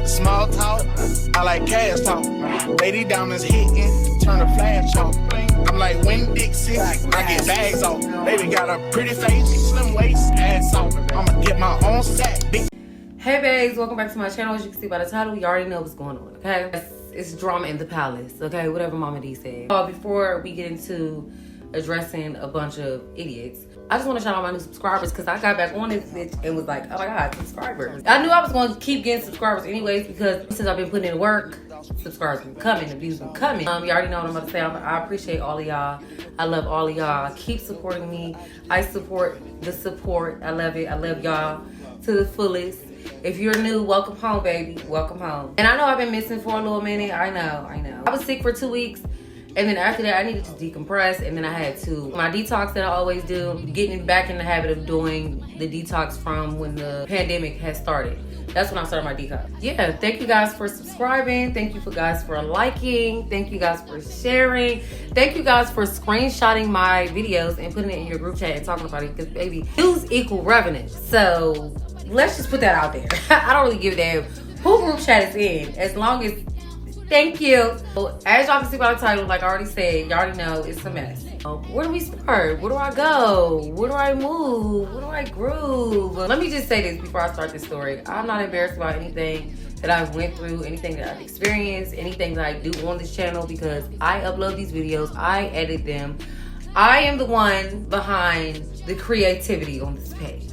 Small talk, I like cash talk. Lady diamonds hitting, turn the flash off. I'm like Win Dixie, I get bags off. Baby got a pretty face, slim waist, ass off. I'ma get my own sack. Hey babes, welcome back to my channel. As you can see by the title, you already know what's going on, okay? It's drama in the palace, okay? Whatever Mama D said. Before we get into addressing a bunch of idiots, I just want to shout out my new subscribers because I got back on this bitch and was like, oh my God, subscribers. I knew I was going to keep getting subscribers anyways because since I've been putting in work, subscribers been coming, the views been coming. You already know what I'm about to say. I appreciate all of y'all. I love all of y'all. Keep supporting me. I support the support. I love it. I love y'all to the fullest. If you're new, welcome home, baby. Welcome home. And I know I've been missing for a little minute. I know. I was sick for 2 weeks. And then after that, I needed to decompress. And then I had to, my detox that I always do, getting back in the habit of doing the detox from when the pandemic had started. That's when I started my detox. Yeah, thank you guys for subscribing. Thank you guys for liking. Thank you guys for sharing. Thank you guys for screenshotting my videos and putting it in your group chat and talking about it. Because baby, views equal revenue. So let's just put that out there. I don't really give a damn who group chat is in, as long as, thank you. So, as y'all can see by the title, like I already said, y'all already know it's a mess. Where do we start? Where do I go? Where do I move? Where do I groove? Let me just say this before I start this story. I'm not embarrassed about anything that I've went through, anything that I've experienced, anything that I do on this channel, because I upload these videos, I edit them. I am the one behind the creativity on this page.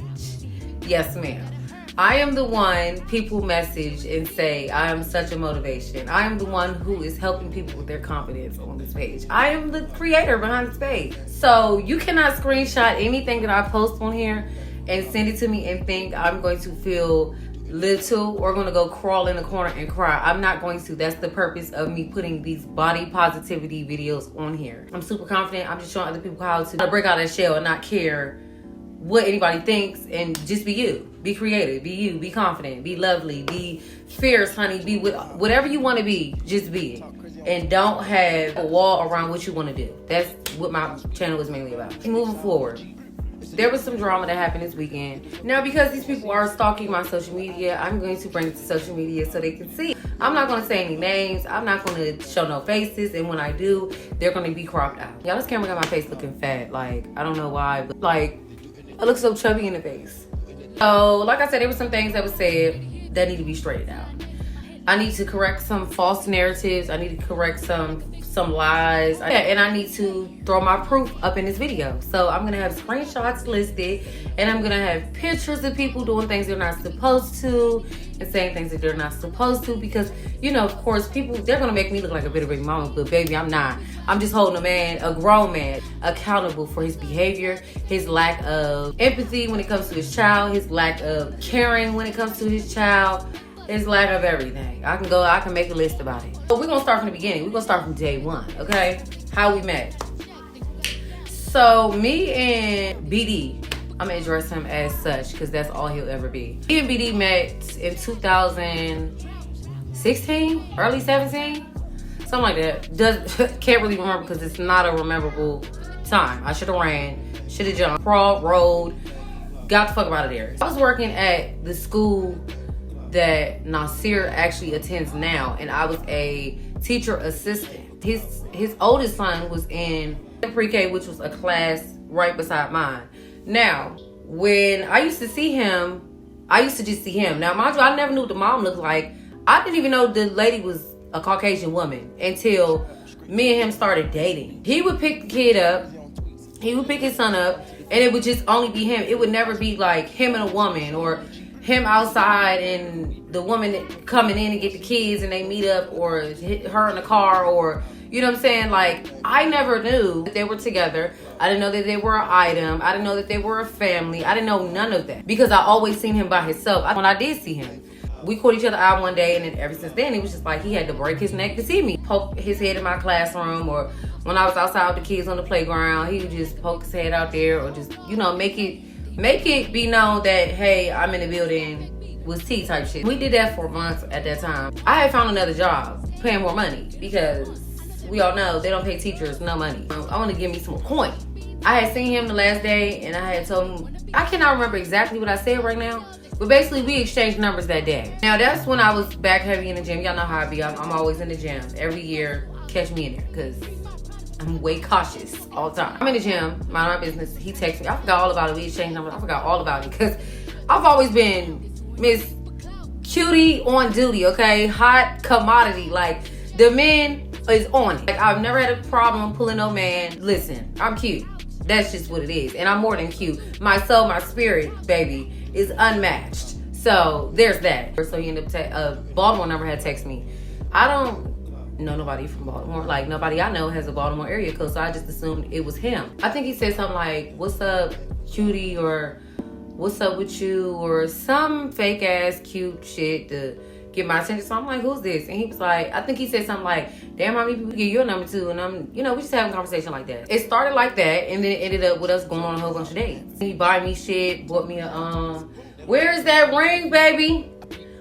Yes, ma'am. I am the one people message and say, I am such a motivation. I am the one who is helping people with their confidence on this page. I am the creator behind this page. So you cannot screenshot anything that I post on here and send it to me and think I'm going to feel little or going to go crawl in the corner and cry. I'm not going to. That's the purpose of me putting these body positivity videos on here. I'm super confident. I'm just showing other people how to break out of that shell and not care what anybody thinks, and just be you. Be creative, be you, be confident, be lovely, be fierce, honey, be with whatever you want to be, just be it. And don't have a wall around what you want to do. That's what my channel is mainly about. Moving forward, there was some drama that happened this weekend. Now, because these people are stalking my social media, I'm going to bring it to social media so they can see. I'm not going to say any names. I'm not going to show no faces. And when I do, they're going to be cropped out. Y'all, this camera got my face looking fat. Like, I don't know why, but like, I look so chubby in the face. So, like I said, there were some things that was said that need to be straightened out. I need to correct some false narratives. I need to correct some lies. And I need to throw my proof up in this video. So I'm gonna have screenshots listed, and I'm gonna have pictures of people doing things they're not supposed to and saying things that they're not supposed to, because, you know, of course, people, they're gonna make me look like a bitter baby mama, but baby, I'm not. I'm just holding a man, a grown man, accountable for his behavior, his lack of empathy when it comes to his child, his lack of caring when it comes to his child, his lack of everything. I can make a list about it. But we're gonna start from the beginning. We're gonna start from day one, okay? How we met. So me and BD, I'm gonna address him as such because that's all he'll ever be. Me and BD met in 2016, early 17, something like that. Can't really remember because it's not a rememberable time. I should have ran, should have jumped, crawled, rolled, got the fuck out of there. I was working at the school that Nasir actually attends now, and I was a teacher assistant. His oldest son was in pre-K, which was a class right beside mine. Now, when I used to see him, I used to just see him. Now, mind you, I never knew what the mom looked like. I didn't even know the lady was a Caucasian woman until me and him started dating. He would pick the kid up, he would pick his son up, and it would just only be him. It would never be like him and a woman, or him outside and the woman coming in and get the kids and they meet up, or her in the car, or, you know what I'm saying? Like, I never knew that they were together. I didn't know that they were an item. I didn't know that they were a family. I didn't know none of that because I always seen him by himself. When I did see him, we caught each other out one day, and then ever since then, it was just like he had to break his neck to see me. Poke his head in my classroom, or when I was outside with the kids on the playground, he would just poke his head out there, or just, you know, make it be known that, hey, I'm in the building with T type shit. We did that for months at that time. I had found another job, paying more money, because we all know they don't pay teachers no money. I want to give me some coin. I had seen him the last day, and I had told him, I cannot remember exactly what I said right now, But basically, we exchanged numbers that day. Now, that's when I was back heavy in the gym. Y'all know how I be. I'm always in the gym. Every year, catch me in there because I'm way cautious all the time. I'm in the gym, mind my business. He texts me. I forgot all about it. We exchanged numbers. I forgot all about it because I've always been Miss Cutie on duty, okay? Hot commodity. Like, the men is on it. Like, I've never had a problem pulling no man. Listen, I'm cute. That's just what it is. And I'm more than cute. My soul, my spirit, baby, is unmatched. So there's that. So he ended up, Baltimore number had texted me. I don't know nobody from Baltimore. Like, nobody I know has a Baltimore area code, so I just assumed it was him. I think he said something like, what's up, cutie, or what's up with you, or some fake ass cute shit to get my attention. So I'm like, who's this? And he was like, I think he said something like, damn, how many people get your number too? And I'm, we just having a conversation like that. It started like that, and then it ended up with us going on a whole bunch of dates. He bought me shit, bought me a, where's that ring, baby?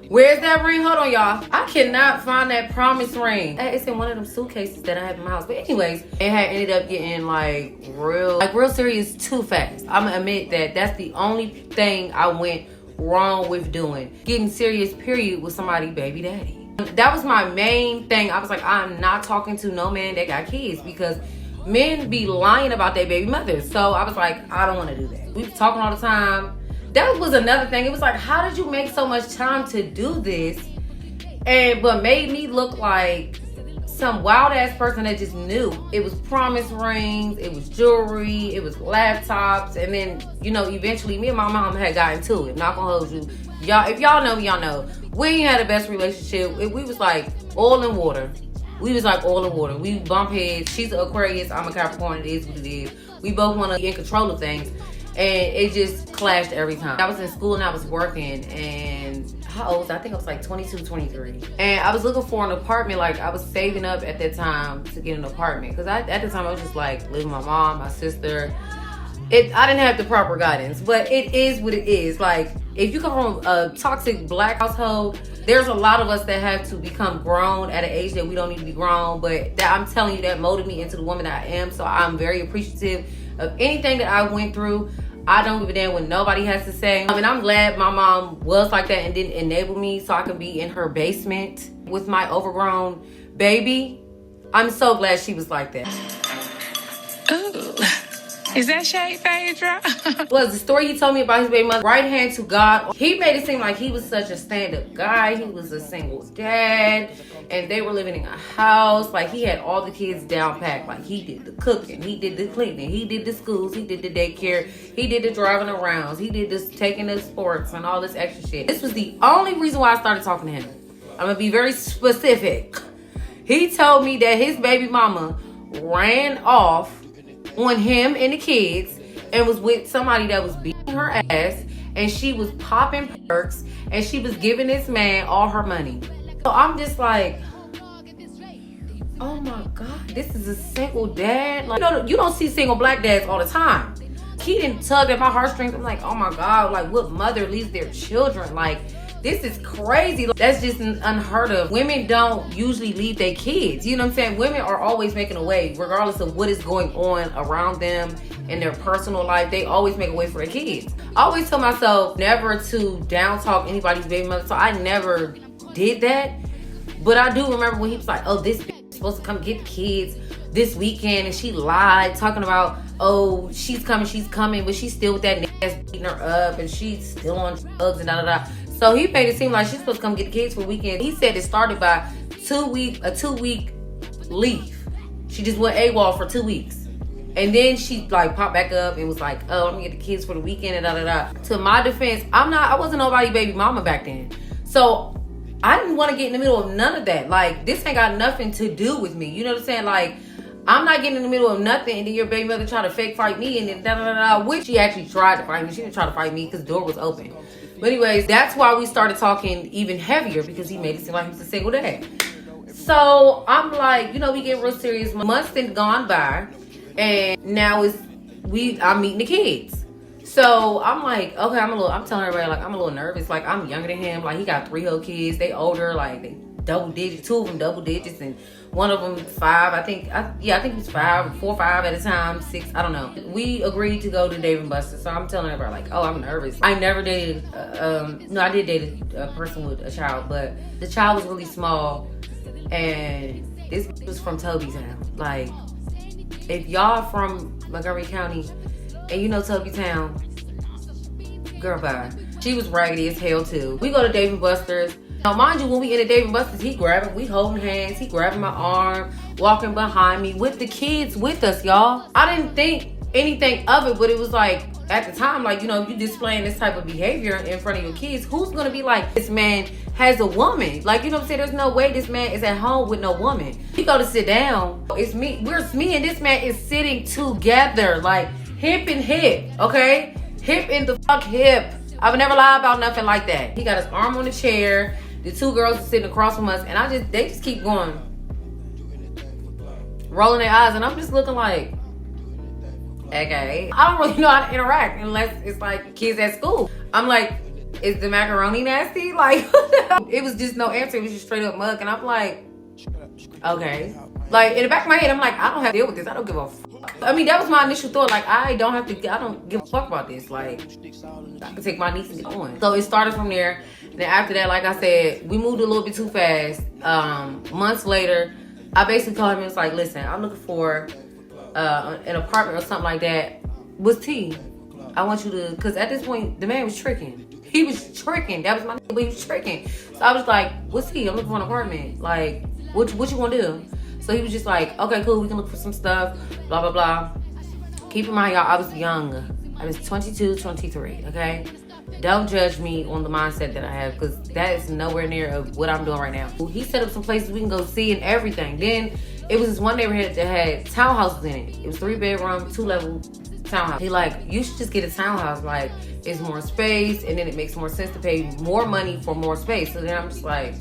Where's that ring? Hold on, y'all. I cannot find that promise ring. It's in one of them suitcases that I have in my house. But anyways, it had ended up getting like real serious too fast. I'm gonna admit that that's the only thing I went wrong with doing. Getting serious, period, with somebody baby daddy. That was my main thing. I was like, I'm not talking to no man that got kids because men be lying about their baby mothers. So I was like, I don't want to do that. We was talking all the time. That was another thing. It was like, how did you make so much time to do this? But made me look like some wild ass person that just knew. It was promise rings, it was jewelry, it was laptops, and then, eventually me and my mom had gotten to it. Not gonna hold you. Y'all, if y'all know me, y'all know. We ain't had the best relationship. We was like oil and water. We was like oil and water. We bump heads. She's an Aquarius, I'm a Capricorn. It is what it is. We both want to be in control of things. And it just clashed every time. I was in school and I was working, and how old was I? I think I was like 22, 23. And I was looking for an apartment. Like, I was saving up at that time to get an apartment. Because at the time I was just like living with my mom, my sister. I didn't have the proper guidance, but it is what it is. Like, if you come from a toxic black household, there's a lot of us that have to become grown at an age that we don't need to be grown. But that, I'm telling you, that molded me into the woman that I am. So I'm very appreciative of anything that I went through. I don't give a damn what nobody has to say. And I'm glad my mom was like that and didn't enable me so I could be in her basement with my overgrown baby. I'm so glad she was like that. Ooh, is that shade, Phaedra? Was the story he told me about his baby mother, right hand to God. He made it seem like he was such a stand-up guy. He was a single dad, and they were living in a house. Like, he had all the kids down packed. Like, he did the cooking, he did the cleaning, he did the schools, he did the daycare, he did the driving arounds, he did this taking the sports and all this extra shit. This was the only reason why I started talking to him. I'm gonna be very specific. He told me that his baby mama ran off on him and the kids and was with somebody that was beating her ass, and she was popping perks, and she was giving this man all her money. So I'm just like, oh my God, this is a single dad. Like, you don't see single black dads all the time. He didn't tug at my heartstrings. I'm like, oh my God, like, what mother leaves their children? Like, this is crazy. That's just unheard of. Women don't usually leave their kids. You know what I'm saying? Women are always making a way, regardless of what is going on around them in their personal life. They always make a way for their kids. I always tell myself never to down talk anybody's baby mother, so I never did that. But I do remember when he was like, oh, this bitch is supposed to come get the kids this weekend, and she lied, talking about, oh, she's coming, but she's still with that nigga beating her up, and she's still on drugs and da-da-da. So he made it seem like she's supposed to come get the kids for the weekend. He said it started by a 2-week leave. She just went AWOL for 2 weeks. And then she like popped back up and was like, oh, I'm gonna get the kids for the weekend and da-da-da. To my defense, I wasn't nobody's baby mama back then. So I didn't want to get in the middle of none of that. Like, this ain't got nothing to do with me. You know what I'm saying? Like, I'm not getting in the middle of nothing, and then your baby mother try to fake fight me, and then da-da-da-da, which she actually tried to fight me. She didn't try to fight me because the door was open. But anyways, that's why we started talking even heavier, because he made it seem like he was a single dad. So I'm like, we get real serious. Months then gone by, and now I'm meeting the kids. So I'm like, okay, I'm telling everybody, like, I'm a little nervous. Like, I'm younger than him. Like, he got 3 whole kids. They older. Like, they double digits, 2 of them double digits, and 1 of them 5. I think it was 5, 4 or 5 at a time, 6, I don't know. We agreed to go to Dave & Buster's, so I'm telling everybody like, oh, I'm nervous. I never dated, no, I did date a person with a child, but the child was really small, and this was from Tobytown. Like, if y'all from Montgomery County and you know Tobytown, girl, bye. She was raggedy as hell too. We go to Dave & Buster's. Now, mind you, when we in the Dave & Buster's, he grabbing, we holding hands, he grabbing my arm, walking behind me with the kids with us, y'all. I didn't think anything of it, but it was like, at the time, like, you know, if you displaying this type of behavior in front of your kids, who's gonna be like, this man has a woman? Like, you know what I'm saying? There's no way this man is at home with no woman. He go to sit down, it's me and this man is sitting together, like, hip and hip, okay? Hip in the fuck hip. I would never lie about nothing like that. He got his arm on the chair. The 2 girls are sitting across from us, and they just keep going, rolling their eyes, and I'm just looking like, okay. I don't really know how to interact unless it's like kids at school. I'm like, is the macaroni nasty? Like, it was just no answer. It was just straight up mug, and I'm like, okay. Like, in the back of my head, I'm like, I don't have to deal with this. I don't give a fuck. I mean, that was my initial thought. Like, I don't give a fuck about this. Like, I can take my niece and get on. So it started from there. Then after that, like I said, we moved a little bit too fast. Months later, I basically called him and was like, listen, I'm looking for an apartment or something like that. What's T? I want you to, because at this point, the man was tricking. He was tricking. That was my nigga, but he was tricking. So I was like, what's T? I'm looking for an apartment. Like, what you want to do? So he was just like, okay, cool, we can look for some stuff, blah, blah, blah. Keep in mind, y'all, I was young. I was 22, 23, okay? Don't judge me on the mindset that I have, because that is nowhere near of what I'm doing right now. He set up some places we can go see and everything. Then it was this one neighborhood that had townhouses in it. It was 3-bedroom, 2-level townhouse. He like, you should just get a townhouse. Like, it's more space, and then it makes more sense to pay more money for more space. So then I'm just like,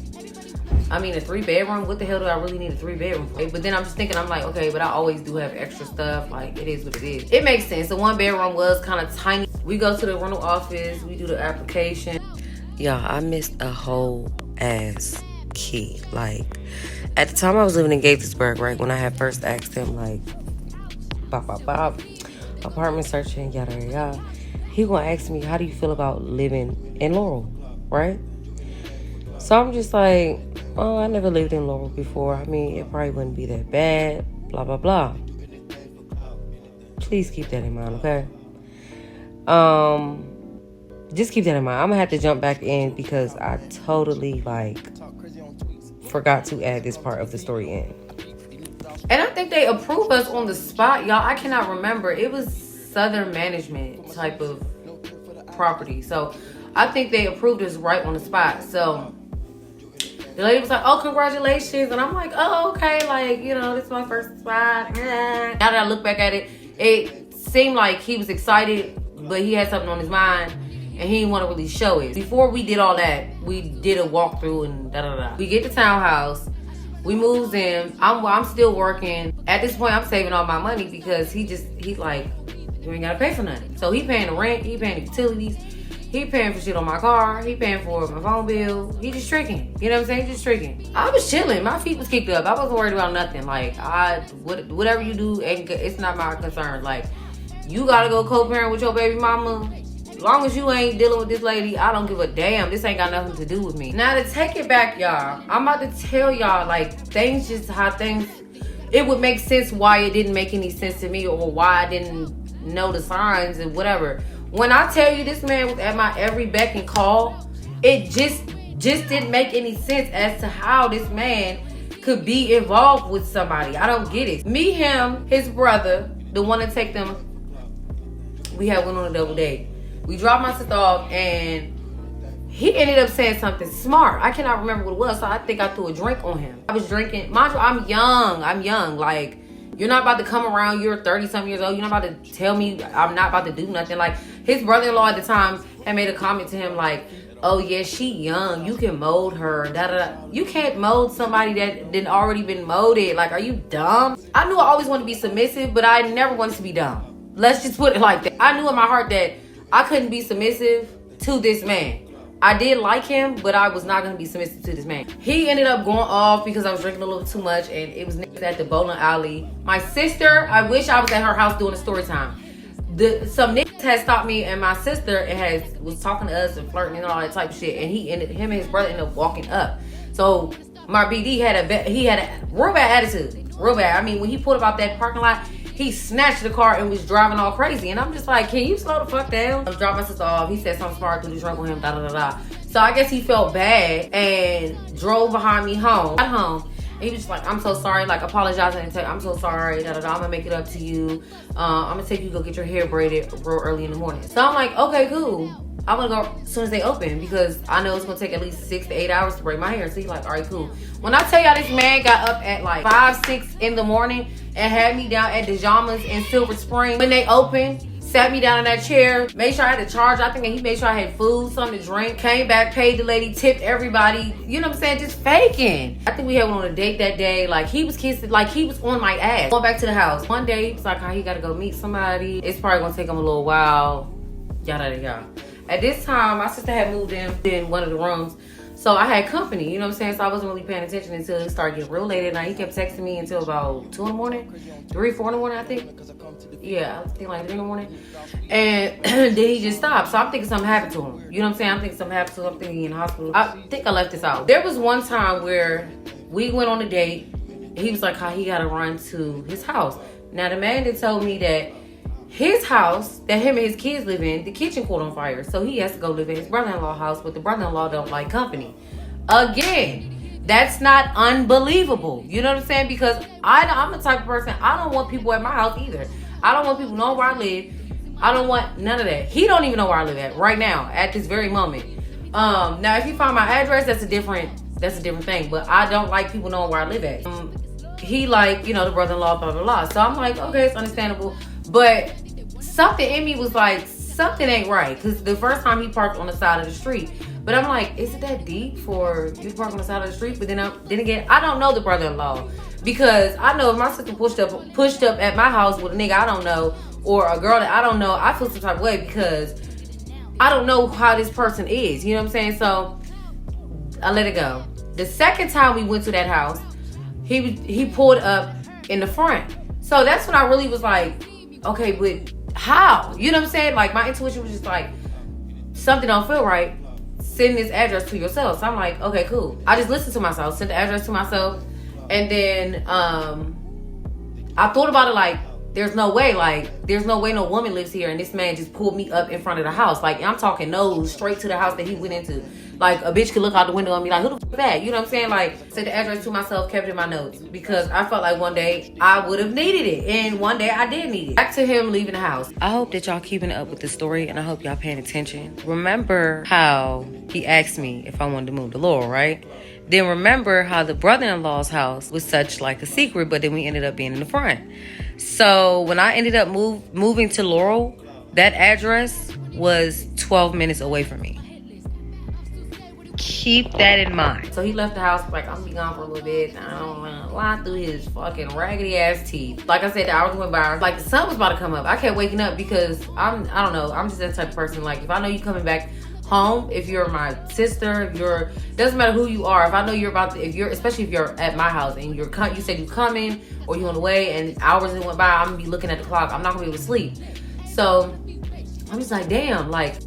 I mean, a 3-bedroom, what the hell do I really need a 3-bedroom for? But then I'm just thinking, I'm like, okay, but I always do have extra stuff. Like, it is what it is. It makes sense. The 1-bedroom was kind of tiny. We go to the rental office, we do the application. Y'all, I missed a whole ass key. Like, at the time I was living in Gaithersburg, right? When I had first asked him, like, apartment searching, yada, yada. He gonna ask me, how do you feel about living in Laurel, right? So I'm just like, oh, I never lived in Laurel before. I mean, it probably wouldn't be that bad, blah, blah, blah. Please keep that in mind, okay? Just keep that in mind. I'm gonna have to jump back in because I totally, like, forgot to add this part of the story in. And I think they approved us on the spot, y'all. I cannot remember. It was Southern Management type of property. So I think they approved us right on the spot. So the lady was like, oh, congratulations. And I'm like, oh, okay. Like, you know, this is my first spot. Now that I look back at it, it seemed like he was excited, but he had something on his mind and he didn't want to really show it. Before we did all that, we did a walkthrough and da-da-da. We get the townhouse. We moved in. I'm still working. At this point, I'm saving all my money because he's like, you ain't got to pay for nothing. So he paying the rent. He paying the utilities. He paying for shit on my car. He paying for my phone bill. He just tricking. You know what I'm saying? He just tricking. I was chilling. My feet was kicked up. I wasn't worried about nothing. Like, whatever you do, it's not my concern. Like, you gotta go co-parent with your baby mama. As long as you ain't dealing with this lady, I don't give a damn. This ain't got nothing to do with me. Now, to take it back, y'all, I'm about to tell y'all, like, things just how things, it would make sense why it didn't make any sense to me or why I didn't know the signs and whatever. When I tell you this man was at my every beck and call, it just didn't make any sense as to how this man could be involved with somebody. I don't get it. Me, him, his brother, the one that take them, we went on a double date. We dropped my sister off and he ended up saying something smart. I cannot remember what it was, so I think I threw a drink on him. I was drinking. Mind you, I'm young. Like, you're not about to come around, you're 30-something years old. You're not about to tell me I'm not about to do nothing. Like, his brother-in-law at the time had made a comment to him like, oh yeah, she young, you can mold her, da-da-da. You can't mold somebody that didn't already been molded. Like, are you dumb? I knew I always wanted to be submissive, but I never wanted to be dumb. Let's just put it like that. I knew in my heart that I couldn't be submissive to this man. I did like him, but I was not gonna be submissive to this man. He ended up going off because I was drinking a little too much, and it was niggas at the bowling alley. My sister, I wish I was at her house doing a story time. Some niggas had stopped me and my sister and was talking to us and flirting and all that type of shit, and him and his brother ended up walking up. So my BD had a real bad attitude, real bad. I mean, when he pulled up out that parking lot, he snatched the car and was driving all crazy. And I'm just like, can you slow the fuck down? I dropped my sister off. He said something smart because he drunk with him, da da da da. So I guess he felt bad and drove behind me home. Got home. And he was just like, I'm so sorry, like apologizing and I'm so sorry, da da da. I'm gonna make it up to you. I'm gonna take you to go get your hair braided real early in the morning. So I'm like, okay, cool. I'm gonna go as soon as they open because I know it's gonna take at least 6 to 8 hours to braid my hair. So he's like, all right, cool. When I tell y'all this man got up at like 5, 6 in the morning and had me down at Pajamas in Silver Spring. When they opened, sat me down in that chair, made sure I had a charge. I think he made sure I had food, something to drink. Came back, paid the lady, tipped everybody. You know what I'm saying? Just faking. I think we had went on a date that day. Like he was kissing, like he was on my ass. Going back to the house. One day, he was like, he gotta go meet somebody. It's probably gonna take him a little while. Yada yada yada. At this time, my sister had moved in one of the rooms. So I had company, you know what I'm saying? So I wasn't really paying attention until it started getting real late at night. He kept texting me until about 2 in the morning, 3, 4 in the morning, I think. Yeah, I think like 3 in the morning. And then he just stopped. So I'm thinking something happened to him. You know what I'm saying? I'm thinking something happened to him. I'm thinking he in the hospital. I think I left this out. There was one time where we went on a date. He was like, he got to run to his house. Now, the man that told me that his house that him and his kids live in, the kitchen caught on fire. So he has to go live in his brother-in-law house, but the brother-in-law don't like company. Again, that's not unbelievable. You know what I'm saying? Because I'm the type of person, I don't want people at my house either. I don't want people knowing where I live. I don't want none of that. He don't even know where I live at right now, at this very moment. Now, if you find my address, that's a different thing. But I don't like people knowing where I live at. He like, the brother-in-law, blah, blah, blah. So I'm like, okay, it's understandable. But something in me was like, something ain't right. Because the first time he parked on the side of the street. But I'm like, is it that deep for you to park on the side of the street? But then again, I don't know the brother-in-law. Because I know if my sister pushed up at my house with a nigga I don't know, or a girl that I don't know, I feel some type of way because I don't know how this person is. You know what I'm saying? So I let it go. The second time we went to that house, he pulled up in the front. So that's when I really was like, okay, but how? You know what I'm saying? Like my intuition was just like, something don't feel right. Send this address to yourself. So I'm like, okay, cool. I just listened to myself, sent the address to myself. And then I thought about it like, there's no way no woman lives here and this man just pulled me up in front of the house. Like, I'm talking nose straight to the house that he went into. Like, a bitch could look out the window and be like, who the f is that? You know what I'm saying? Like, sent the address to myself, kept it in my notes. Because I felt like one day I would have needed it. And one day I did need it. Back to him leaving the house. I hope that y'all keeping up with the story and I hope y'all paying attention. Remember how he asked me if I wanted to move to Laurel, right? Then remember how the brother-in-law's house was such like a secret, but then we ended up being in the front. So when I ended up moving to Laurel, that address was 12 minutes away from me. Keep that in mind. So he left the house like, I'm gonna be gone for a little bit. I don't want to lie through his fucking raggedy ass teeth. Like I said, the hours went by. Like the sun was about to come up. I kept waking up because I don't know. I'm just that type of person. Like if I know you coming back home, if you're my sister, doesn't matter who you are. If I know you're especially if you're at my house and you said you coming or you on the way and hours went by, I'm gonna be looking at the clock. I'm not gonna be able to sleep. So I'm just like, damn, like